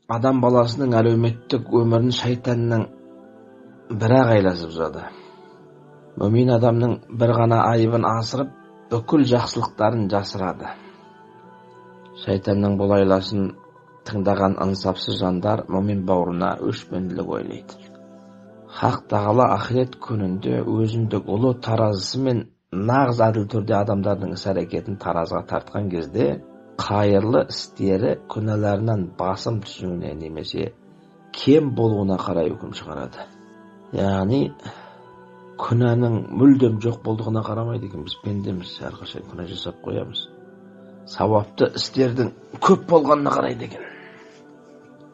адам баласының әлеуметтік өмірін шайтанның бір-ақ айласы бұзады. Мүмин адамның бір ғана айыбын асырып, бүкіл жақсылықтарын жасырады. Шайтанның бұл айласын тыңдаған ынсапсыз жандар мүмин бауырына өшпенділік ойлайды. Хақ тағала ақырет күнінде өзіндік ұлы таразысымен нағыз әділ түрде адамдардың іс-әрекетін таразыға тартқан кезде қайырлы істері күнәларынан басым түсуіне немесе кем болуына қарай үкім шығарады. Яғни күнәнің мүлдем жоқ болдығына қарамайды екен. Біз пендеміз, әрқашан күнә жасап қоямыз. Сауапты істердің көп болғанына қарайды екен.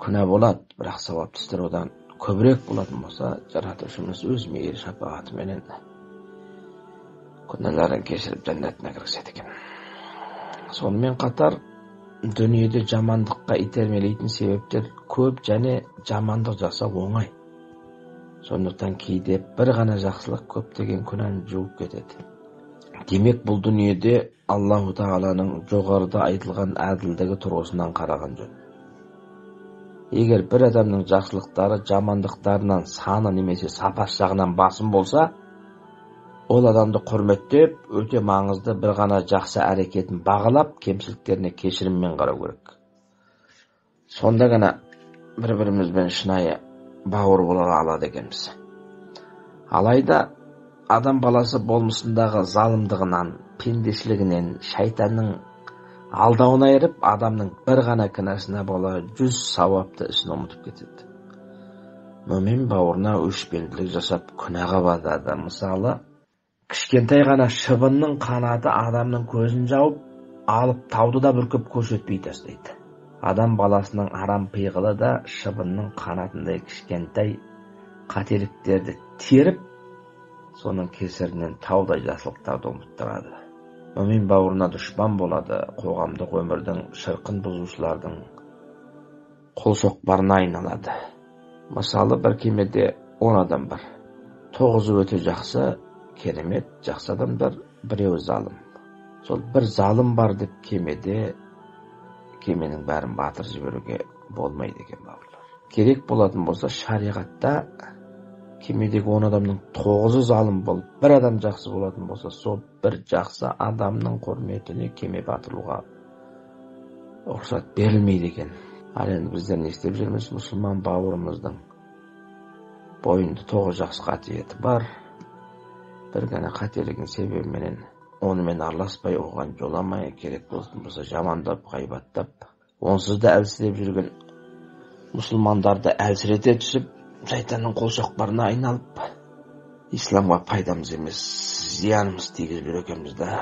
Күнә болады, бірақ сауапты істер одан көбірек болатын болса, жаратушымыз өз мейір шапағатыменен күнәларын кешіріп жәннатына кіргізеді екен. Сонымен қатар дүниеде жамандыққа итермелейтін себептер көп және жамандық жасау оңай. Сондықтан кейде бір ғана жақсылық көптеген күнәні жуып кетеді. Демек бұл дүниеде Аллаху Тағаланың жоғарыда айтылған әділдігі тұрғысынан қараған жөн. Егер бір адамның жақсылықтары жамандықтарынан саны немесе сапасы жағынан басым болса, ол адамды құрметтеп, өте маңызды бір ғана жақсы әрекетін бағалап, кемшіліктеріне кешіріммен қарау керек. Сонда ғана бір-бірімізбен шынайы бауыр бола алады екенбіз. Алайда адам баласы болмысындағы залымдығынан, пендешілігінен, шайтанның алдауына еріп, адамның бір ғана кінәсіне бола 100 сауапты ісін ұмытып кетеді. Мүмин бауырына өшпенділік жасап күнәға батады. Мысалы, кішкентай ғана шыбынның қанаты адамның көзін жауып, алып тауды да бүркіп көрсетпей тастайды. Адам баласының арам пиғылы да шыбынның қанатындай кішкентай қателіктерді теріп, соның кесірінен таудай жақсылықтарды ұмыттырады. Мүмин бауырына дұшпан болады, қоғамдық өмірдің шырқын бұзушылардың қолшоқпарына айналады. Мысалы, бір кемеде 10 адам бар. 9-ы өте жақсы, керемет, жақсы адамдар, біреуі залым. Сол бір залым бар деп кеменің бәрін батыр жіберуге болмайды екен бауырлар. Керек болатын болса, шариғатта кемедегі 10 адамның 9-ы залым болып, бір адам жақсы болатын болса, сол бір жақсы адамның құрметіне кеме батыруға рұқсат берілмейді екен. Ал енді біздер не істеп жүрміз? Мұсылман бауырымыздың бойында 9 жақсы қасиеті бар. Бір ғана қателігінің себебіменен онымен араласпай, оған жоламай, керек болатын болса жамандап, ғайбаттап, онсыз да әлсіреп жүрген мұсылмандарды әлсірете түсіп, шайтанның қолшоқпарына айналып, исламға пайдамыз емес, зиянымыз тигізіп жүр екенбіз да.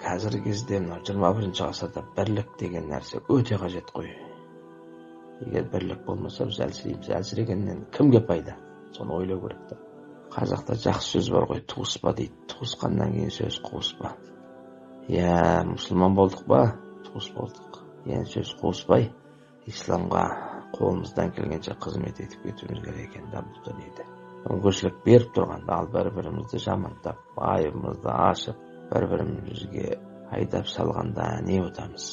Қазіргі кезде 21-ші ғасырда бірлік деген нәрсе өте қажет қой. Егер бірлік болмаса, біз әлсіреміз. Әлсірегеннен кімге пайда? Соны ойлау керек та. Қазақта жақсы сөз бар ғой, туыспа дейді. Туысқаннан кейін сөз қуыспа. Мұсылман болдық па? Туыс болдық. Енді сөз қуыспай, исламға қолымыздан келгенше қызмет етіп кетуіміз керек екен да бұл дүниеде. Мүмкіншілік беріп тұрғанда, ал бір-бірімізді жамандап, айыбымызды ашып, бір-бірімізге айдап салғанда не ұтамыз?